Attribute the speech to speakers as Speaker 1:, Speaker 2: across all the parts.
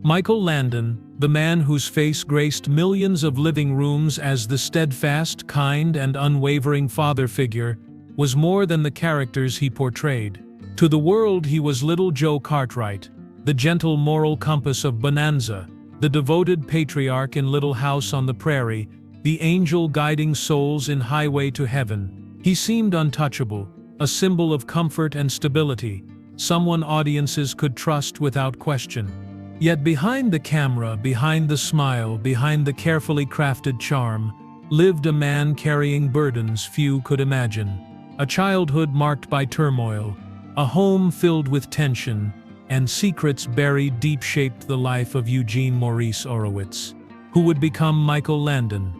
Speaker 1: Michael Landon, the man whose face graced millions of living rooms as the steadfast, kind, and unwavering father figure, was more than the characters he portrayed. To the world he was Little Joe Cartwright, the gentle moral compass of Bonanza, the devoted patriarch in Little House on the Prairie, the angel guiding souls in Highway to Heaven. He seemed untouchable, a symbol of comfort and stability, someone audiences could trust without question. Yet behind the camera, behind the smile, behind the carefully crafted charm, lived a man carrying burdens few could imagine. A childhood marked by turmoil, a home filled with tension, and secrets buried deep shaped the life of Eugene Maurice Orowitz, who would become Michael Landon.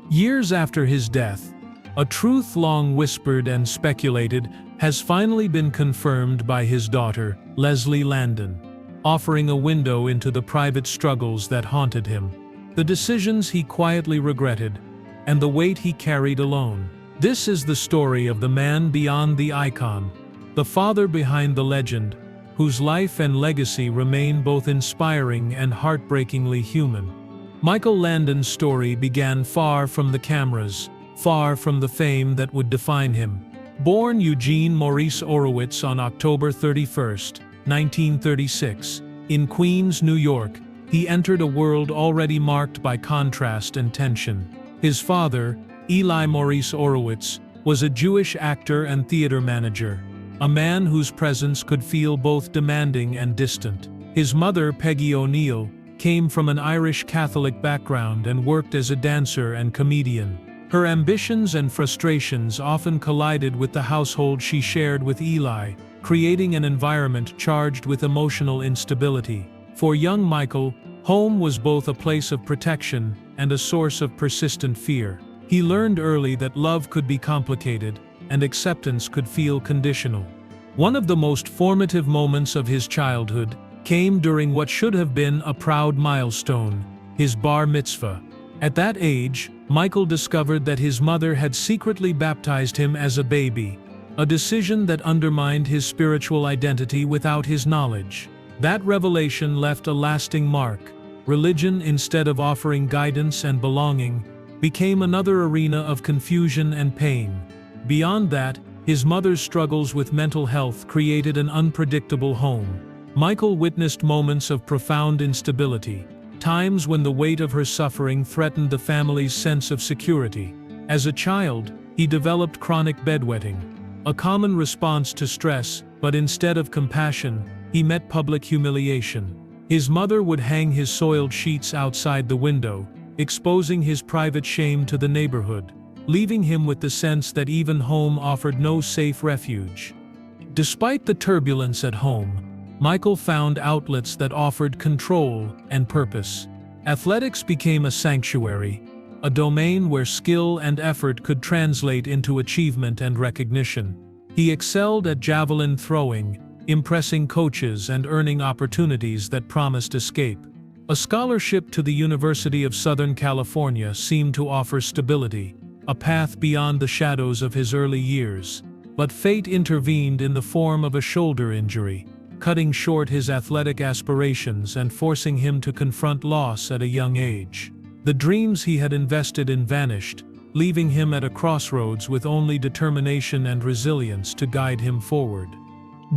Speaker 1: Years after his death, a truth long whispered and speculated has finally been confirmed by his daughter, Leslie Landon, offering a window into the private struggles that haunted him, the decisions he quietly regretted, and the weight he carried alone. This is the story of the man beyond the icon, the father behind the legend, whose life and legacy remain both inspiring and heartbreakingly human. Michael Landon's story began far from the cameras, far from the fame that would define him. Born Eugene Maurice Orowitz on October 31, 1936, in Queens, New York, he entered a world already marked by contrast and tension. His father, Eli Maurice Orowitz, was a Jewish actor and theater manager, a man whose presence could feel both demanding and distant. His mother, Peggy O'Neill, came from an Irish Catholic background and worked as a dancer and comedian. Her ambitions and frustrations often collided with the household she shared with Eli, creating an environment charged with emotional instability. For young Michael, home was both a place of protection and a source of persistent fear. He learned early that love could be complicated, and acceptance could feel conditional. One of the most formative moments of his childhood came during what should have been a proud milestone, his bar mitzvah. At that age, Michael discovered that his mother had secretly baptized him as a baby, a decision that undermined his spiritual identity without his knowledge. That revelation left a lasting mark. Religion, instead of offering guidance and belonging, became another arena of confusion and pain. Beyond that, his mother's struggles with mental health created an unpredictable home. Michael witnessed moments of profound instability, times when the weight of her suffering threatened the family's sense of security. As a child, he developed chronic bedwetting, a common response to stress, but instead of compassion, he met public humiliation. His mother would hang his soiled sheets outside the window, exposing his private shame to the neighborhood, leaving him with the sense that even home offered no safe refuge. Despite the turbulence at home, Michael found outlets that offered control and purpose. Athletics became a sanctuary, a domain where skill and effort could translate into achievement and recognition. He excelled at javelin throwing, impressing coaches and earning opportunities that promised escape. A scholarship to the University of Southern California seemed to offer stability, a path beyond the shadows of his early years. But fate intervened in the form of a shoulder injury, cutting short his athletic aspirations and forcing him to confront loss at a young age. The dreams he had invested in vanished, leaving him at a crossroads with only determination and resilience to guide him forward.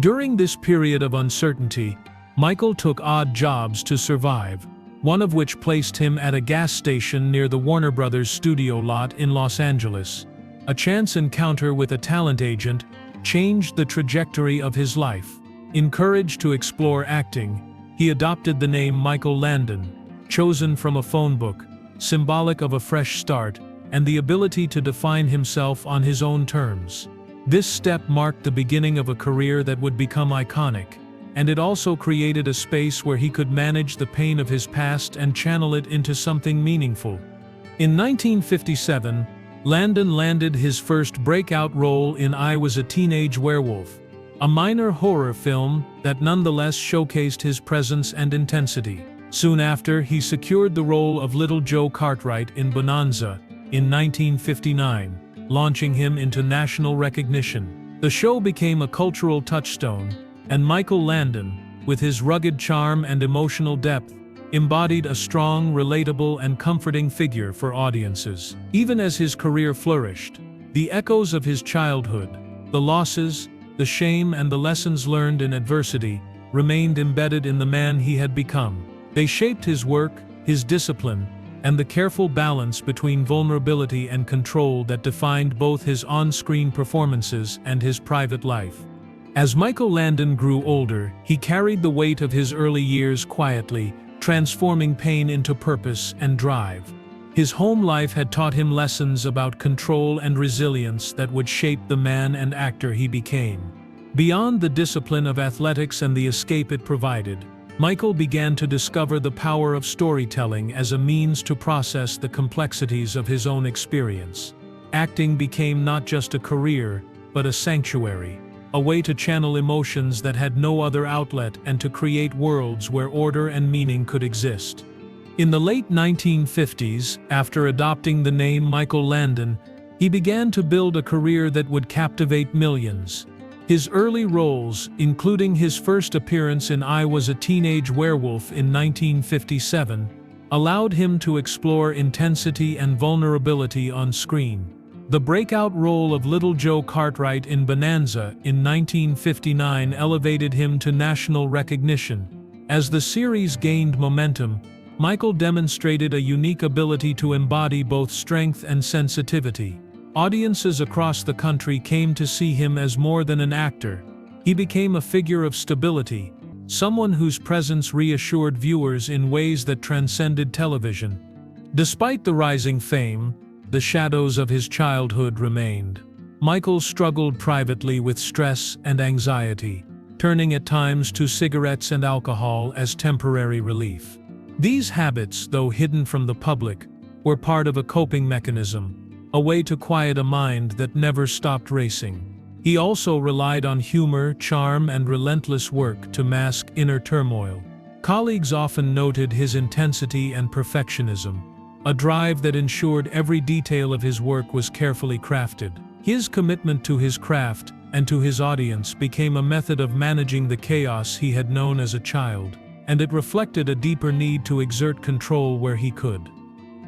Speaker 1: During this period of uncertainty, Michael took odd jobs to survive, one of which placed him at a gas station near the Warner Brothers studio lot in Los Angeles. A chance encounter with a talent agent changed the trajectory of his life. Encouraged to explore acting, he adopted the name Michael Landon, chosen from a phone book, symbolic of a fresh start and the ability to define himself on his own terms. This step marked the beginning of a career that would become iconic, and it also created a space where he could manage the pain of his past and channel it into something meaningful. In 1957, Landon landed his first breakout role in I Was a Teenage Werewolf, a minor horror film that nonetheless showcased his presence and intensity. Soon after, he secured the role of Little Joe Cartwright in Bonanza in 1959, launching him into national recognition. The show became a cultural touchstone, and Michael Landon, with his rugged charm and emotional depth, embodied a strong, relatable, and comforting figure for audiences. Even as his career flourished, the echoes of his childhood, the losses, the shame, and the lessons learned in adversity remained embedded in the man he had become. They shaped his work, his discipline, and the careful balance between vulnerability and control that defined both his on-screen performances and his private life. As Michael Landon grew older, he carried the weight of his early years quietly, transforming pain into purpose and drive. His home life had taught him lessons about control and resilience that would shape the man and actor he became. Beyond the discipline of athletics and the escape it provided, Michael began to discover the power of storytelling as a means to process the complexities of his own experience. Acting became not just a career, but a sanctuary, a way to channel emotions that had no other outlet and to create worlds where order and meaning could exist. In the late 1950s, after adopting the name Michael Landon, he began to build a career that would captivate millions. His early roles, including his first appearance in I Was a Teenage Werewolf in 1957, allowed him to explore intensity and vulnerability on screen. The breakout role of Little Joe Cartwright in Bonanza in 1959 elevated him to national recognition. As the series gained momentum, Michael demonstrated a unique ability to embody both strength and sensitivity. Audiences across the country came to see him as more than an actor. He became a figure of stability, someone whose presence reassured viewers in ways that transcended television. Despite the rising fame, the shadows of his childhood remained. Michael struggled privately with stress and anxiety, turning at times to cigarettes and alcohol as temporary relief. These habits, though hidden from the public, were part of a coping mechanism, a way to quiet a mind that never stopped racing. He also relied on humor, charm, and relentless work to mask inner turmoil. Colleagues often noted his intensity and perfectionism, a drive that ensured every detail of his work was carefully crafted. His commitment to his craft and to his audience became a method of managing the chaos he had known as a child, and it reflected a deeper need to exert control where he could.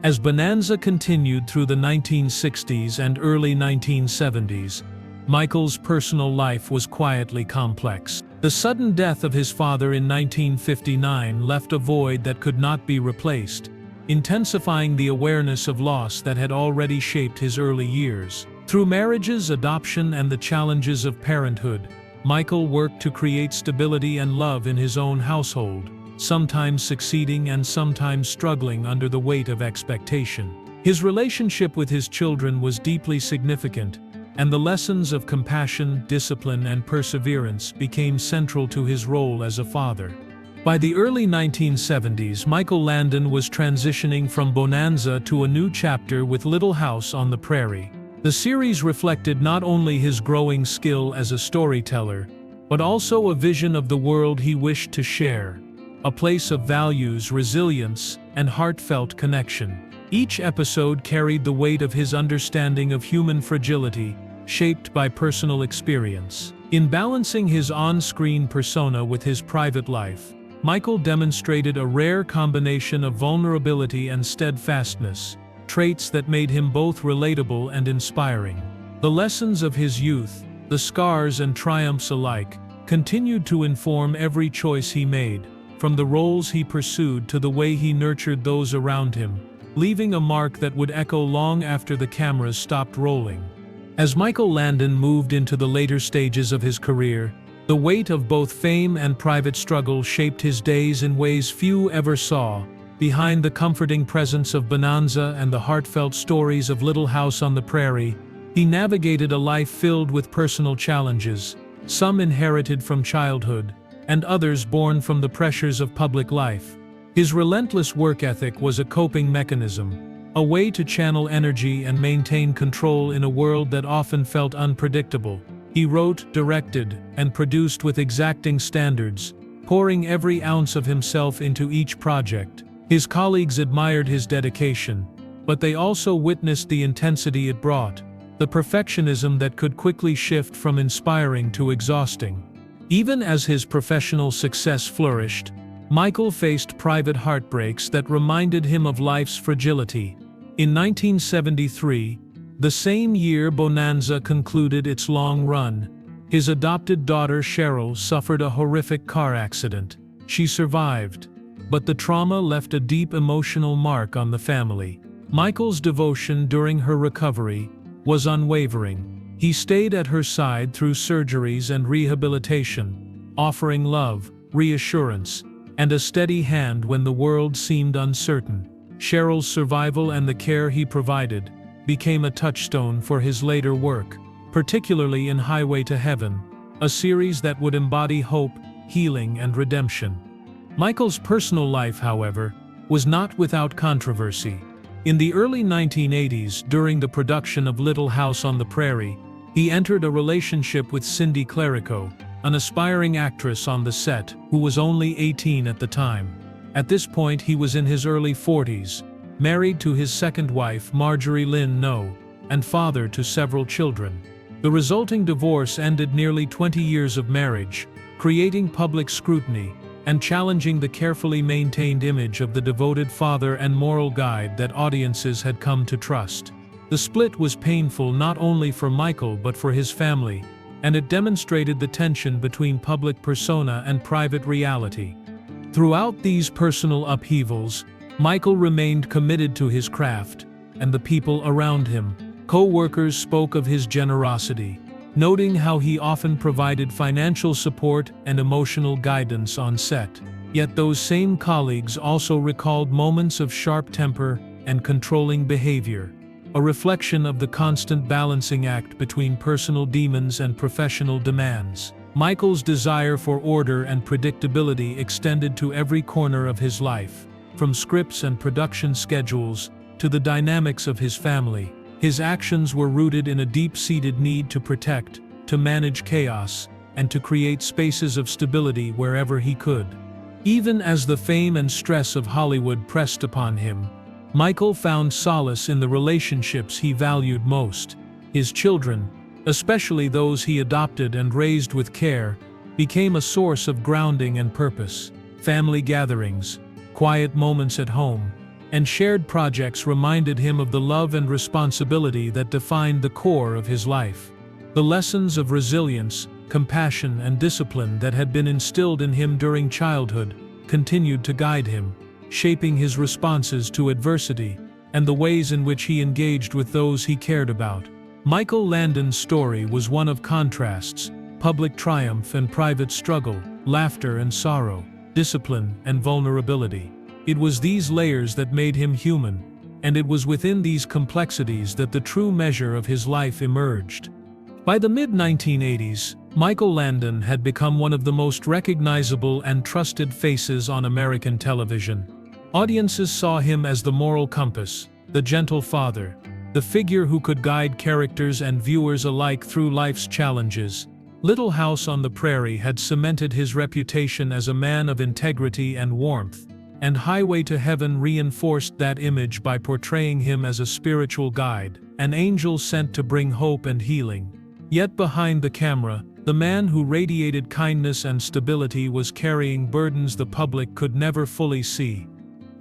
Speaker 1: As Bonanza continued through the 1960s and early 1970s, Michael's personal life was quietly complex. The sudden death of his father in 1959 left a void that could not be replaced, intensifying the awareness of loss that had already shaped his early years. Through marriages, adoption, and the challenges of parenthood, Michael worked to create stability and love in his own household, sometimes succeeding and sometimes struggling under the weight of expectation. His relationship with his children was deeply significant, and the lessons of compassion, discipline, and perseverance became central to his role as a father. By the early 1970s, Michael Landon was transitioning from Bonanza to a new chapter with Little House on the Prairie. The series reflected not only his growing skill as a storyteller, but also a vision of the world he wished to share, a place of values, resilience, and heartfelt connection. Each episode carried the weight of his understanding of human fragility, shaped by personal experience. In balancing his on-screen persona with his private life, Michael demonstrated a rare combination of vulnerability and steadfastness, traits that made him both relatable and inspiring. The lessons of his youth, the scars and triumphs alike, continued to inform every choice he made, from the roles he pursued to the way he nurtured those around him, leaving a mark that would echo long after the cameras stopped rolling. As Michael Landon moved into the later stages of his career, the weight of both fame and private struggle shaped his days in ways few ever saw. Behind the comforting presence of Bonanza and the heartfelt stories of Little House on the Prairie, he navigated a life filled with personal challenges, some inherited from childhood, and others born from the pressures of public life. His relentless work ethic was a coping mechanism, a way to channel energy and maintain control in a world that often felt unpredictable. He wrote, directed, and produced with exacting standards, pouring every ounce of himself into each project. His colleagues admired his dedication, but they also witnessed the intensity it brought, the perfectionism that could quickly shift from inspiring to exhausting. Even as his professional success flourished, Michael faced private heartbreaks that reminded him of life's fragility. In 1973, the same year Bonanza concluded its long run, his adopted daughter Cheryl suffered a horrific car accident. She survived, but the trauma left a deep emotional mark on the family. Michael's devotion during her recovery was unwavering. He stayed at her side through surgeries and rehabilitation, offering love, reassurance, and a steady hand when the world seemed uncertain. Cheryl's survival and the care he provided became a touchstone for his later work, particularly in Highway to Heaven, a series that would embody hope, healing, and redemption. Michael's personal life, however, was not without controversy. In the early 1980s, during the production of Little House on the Prairie, he entered a relationship with Cindy Clerico, an aspiring actress on the set who was only 18 at the time. At this point, he was in his early 40s, married to his second wife, Marjorie Lynn No, and father to several children. The resulting divorce ended nearly 20 years of marriage, creating public scrutiny and challenging the carefully maintained image of the devoted father and moral guide that audiences had come to trust. The split was painful not only for Michael but for his family, and it demonstrated the tension between public persona and private reality. Throughout these personal upheavals, Michael remained committed to his craft and the people around him. Co-workers spoke of his generosity, noting how he often provided financial support and emotional guidance on set. Yet those same colleagues also recalled moments of sharp temper and controlling behavior, a reflection of the constant balancing act between personal demons and professional demands. Michael's desire for order and predictability extended to every corner of his life, from scripts and production schedules to the dynamics of his family. His actions were rooted in a deep-seated need to protect, to manage chaos, and to create spaces of stability wherever he could. Even as the fame and stress of Hollywood pressed upon him, Michael found solace in the relationships he valued most. His children, especially those he adopted and raised with care, became a source of grounding and purpose. Family gatherings, quiet moments at home, and shared projects reminded him of the love and responsibility that defined the core of his life. The lessons of resilience, compassion, and discipline that had been instilled in him during childhood continued to guide him, shaping his responses to adversity and the ways in which he engaged with those he cared about. Michael Landon's story was one of contrasts, public triumph and private struggle, laughter and sorrow, discipline and vulnerability. It was these layers that made him human, and it was within these complexities that the true measure of his life emerged. By the mid-1980s, Michael Landon had become one of the most recognizable and trusted faces on American television. Audiences saw him as the moral compass, the gentle father, the figure who could guide characters and viewers alike through life's challenges. Little House on the Prairie had cemented his reputation as a man of integrity and warmth, and Highway to Heaven reinforced that image by portraying him as a spiritual guide, an angel sent to bring hope and healing. Yet behind the camera, the man who radiated kindness and stability was carrying burdens the public could never fully see.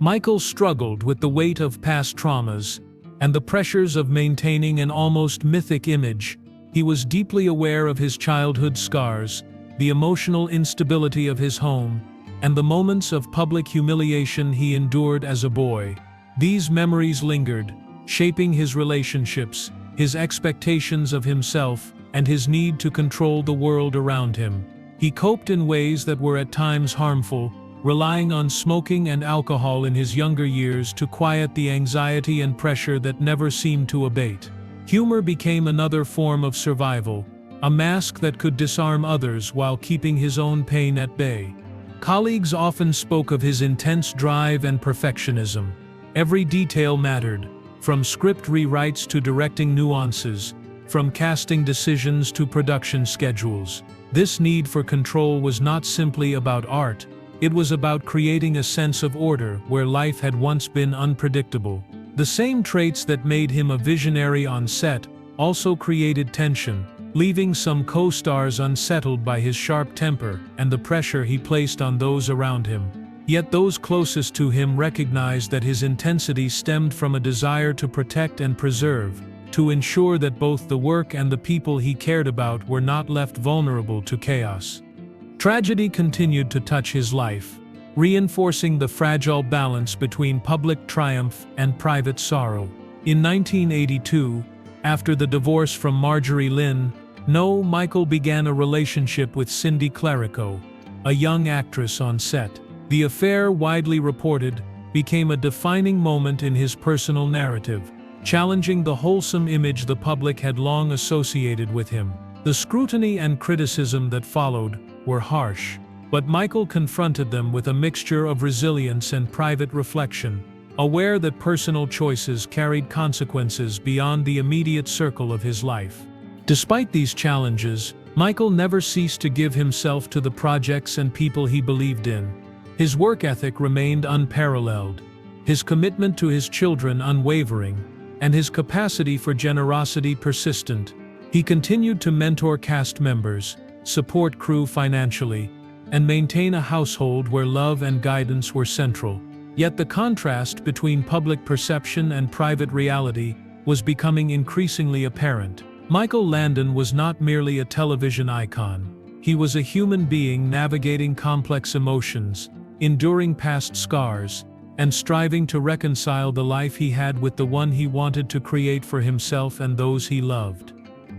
Speaker 1: Michael struggled with the weight of past traumas and the pressures of maintaining an almost mythic image. He was deeply aware of his childhood scars, the emotional instability of his home, and the moments of public humiliation he endured as a boy. These memories lingered, shaping his relationships, his expectations of himself, and his need to control the world around him. He coped in ways that were at times harmful, relying on smoking and alcohol in his younger years to quiet the anxiety and pressure that never seemed to abate. Humor became another form of survival, a mask that could disarm others while keeping his own pain at bay. Colleagues often spoke of his intense drive and perfectionism. Every detail mattered, from script rewrites to directing nuances, from casting decisions to production schedules. This need for control was not simply about art, it was about creating a sense of order where life had once been unpredictable. The same traits that made him a visionary on set also created tension, leaving some co-stars unsettled by his sharp temper and the pressure he placed on those around him. Yet those closest to him recognized that his intensity stemmed from a desire to protect and preserve, to ensure that both the work and the people he cared about were not left vulnerable to chaos. Tragedy continued to touch his life, reinforcing the fragile balance between public triumph and private sorrow. In 1982, after the divorce from Marjorie Lynn, Michael began a relationship with Cindy Clerico, a young actress on set. The affair, widely reported, became a defining moment in his personal narrative, challenging the wholesome image the public had long associated with him. The scrutiny and criticism that followed were harsh, but Michael confronted them with a mixture of resilience and private reflection, aware that personal choices carried consequences beyond the immediate circle of his life. Despite these challenges, Michael never ceased to give himself to the projects and people he believed in. His work ethic remained unparalleled, his commitment to his children unwavering, and his capacity for generosity persistent. He continued to mentor cast members, support crew financially, and maintain a household where love and guidance were central. Yet the contrast between public perception and private reality was becoming increasingly apparent. Michael Landon was not merely a television icon. He was a human being navigating complex emotions, enduring past scars, and striving to reconcile the life he had with the one he wanted to create for himself and those he loved.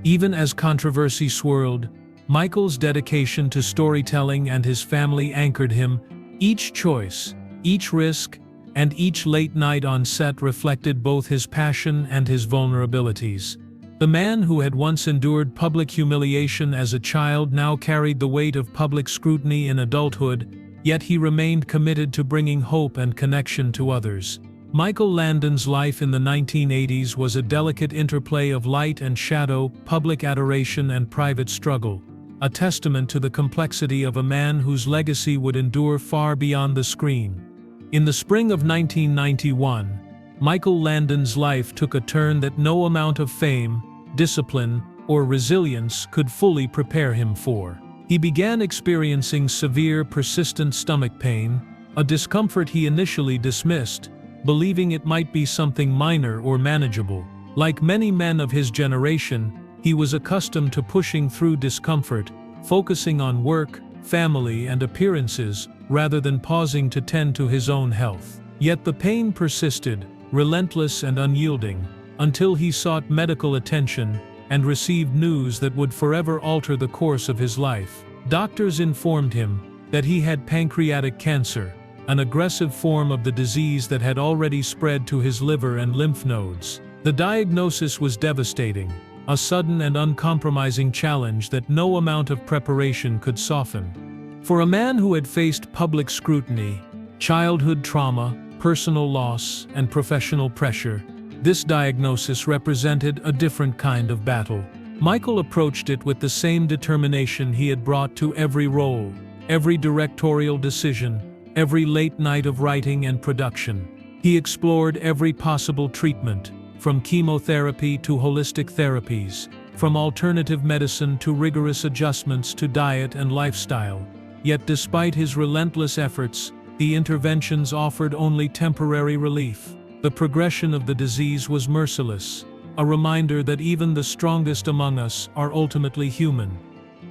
Speaker 1: Even as controversy swirled, Michael's dedication to storytelling and his family anchored him. Each choice, each risk, and each late night on set reflected both his passion and his vulnerabilities. The man who had once endured public humiliation as a child now carried the weight of public scrutiny in adulthood, yet he remained committed to bringing hope and connection to others. Michael Landon's life in the 1980s was a delicate interplay of light and shadow, public adoration and private struggle, a testament to the complexity of a man whose legacy would endure far beyond the screen. In the spring of 1991, Michael Landon's life took a turn that no amount of fame, discipline, or resilience could fully prepare him for. He began experiencing severe, persistent stomach pain, a discomfort he initially dismissed, believing it might be something minor or manageable. Like many men of his generation, he was accustomed to pushing through discomfort, focusing on work, family, and appearances, rather than pausing to tend to his own health. Yet the pain persisted, relentless and unyielding, until he sought medical attention and received news that would forever alter the course of his life. Doctors informed him that he had pancreatic cancer, an aggressive form of the disease that had already spread to his liver and lymph nodes. The diagnosis was devastating, a sudden and uncompromising challenge that no amount of preparation could soften. For a man who had faced public scrutiny, childhood trauma, personal loss, and professional pressure, this diagnosis represented a different kind of battle. Michael approached it with the same determination he had brought to every role, every directorial decision, every late night of writing and production. He explored every possible treatment, from chemotherapy to holistic therapies, from alternative medicine to rigorous adjustments to diet and lifestyle. Yet despite his relentless efforts, the interventions offered only temporary relief. The progression of the disease was merciless, a reminder that even the strongest among us are ultimately human.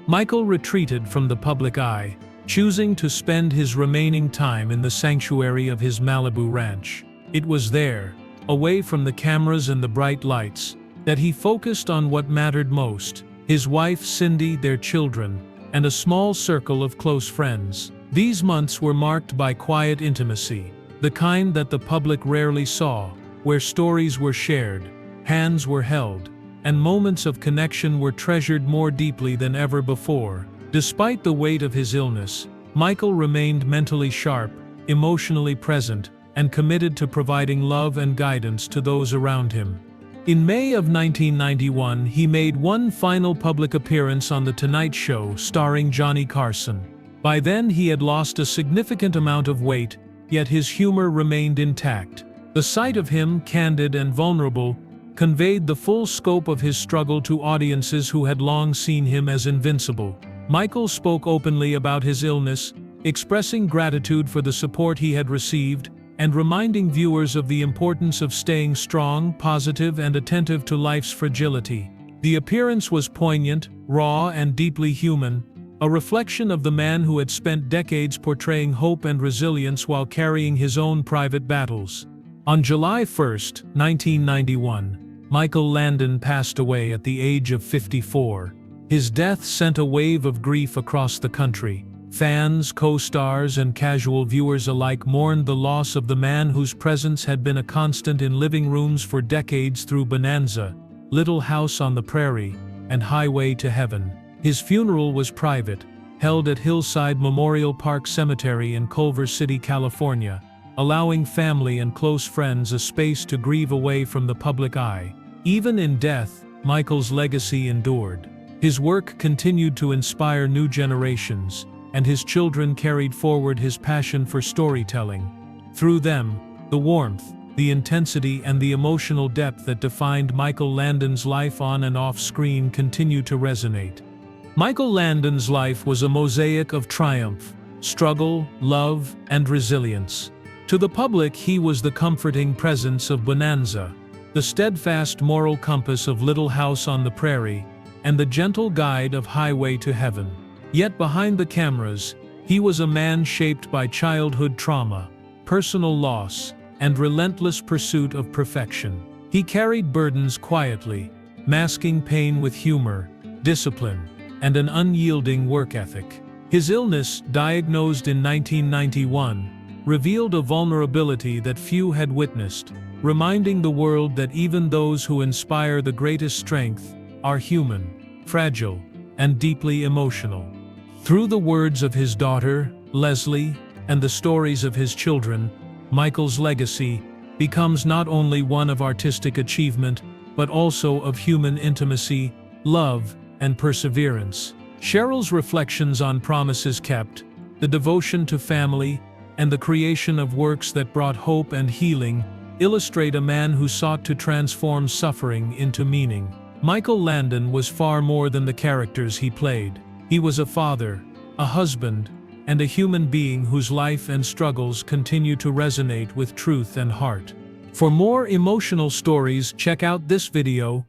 Speaker 1: Michael retreated from the public eye, choosing to spend his remaining time in the sanctuary of his Malibu ranch. It was there, away from the cameras and the bright lights, that he focused on what mattered most: his wife Cindy, their children, and a small circle of close friends. These months were marked by quiet intimacy, the kind that the public rarely saw, where stories were shared, hands were held, and moments of connection were treasured more deeply than ever before. Despite the weight of his illness, Michael remained mentally sharp, emotionally present, and committed to providing love and guidance to those around him. In May of 1991, he made one final public appearance on The Tonight Show starring Johnny Carson. By then he had lost a significant amount of weight, yet his humor remained intact. The sight of him, candid and vulnerable, conveyed the full scope of his struggle to audiences who had long seen him as invincible. Michael spoke openly about his illness, expressing gratitude for the support he had received and reminding viewers of the importance of staying strong, positive, and attentive to life's fragility. The appearance was poignant, raw, and deeply human, a reflection of the man who had spent decades portraying hope and resilience while carrying his own private battles. On July 1, 1991, Michael Landon passed away at the age of 54. His death sent a wave of grief across the country. Fans, co-stars, and casual viewers alike mourned the loss of the man whose presence had been a constant in living rooms for decades through Bonanza, Little House on the Prairie, and Highway to Heaven. His funeral was private, held at Hillside Memorial Park Cemetery in Culver City, California, allowing family and close friends a space to grieve away from the public eye. Even in death, Michael's legacy endured. His work continued to inspire new generations, and his children carried forward his passion for storytelling. Through them, the warmth, the intensity, and the emotional depth that defined Michael Landon's life on and off screen continue to resonate. Michael Landon's life was a mosaic of triumph, struggle, love, and resilience. To the public, he was the comforting presence of Bonanza, the steadfast moral compass of Little House on the Prairie, and the gentle guide of Highway to Heaven. Yet behind the cameras, he was a man shaped by childhood trauma, personal loss, and relentless pursuit of perfection. He carried burdens quietly, masking pain with humor, discipline, and an unyielding work ethic. His illness, diagnosed in 1991, revealed a vulnerability that few had witnessed, reminding the world that even those who inspire the greatest strength are human, fragile, and deeply emotional. Through the words of his daughter, Leslie, and the stories of his children, Michael's legacy becomes not only one of artistic achievement, but also of human intimacy, love, and perseverance. Cheryl's reflections on promises kept, the devotion to family, and the creation of works that brought hope and healing illustrate a man who sought to transform suffering into meaning. Michael Landon was far more than the characters he played. He was a father, a husband, and a human being whose life and struggles continue to resonate with truth and heart. For more emotional stories, check out this video.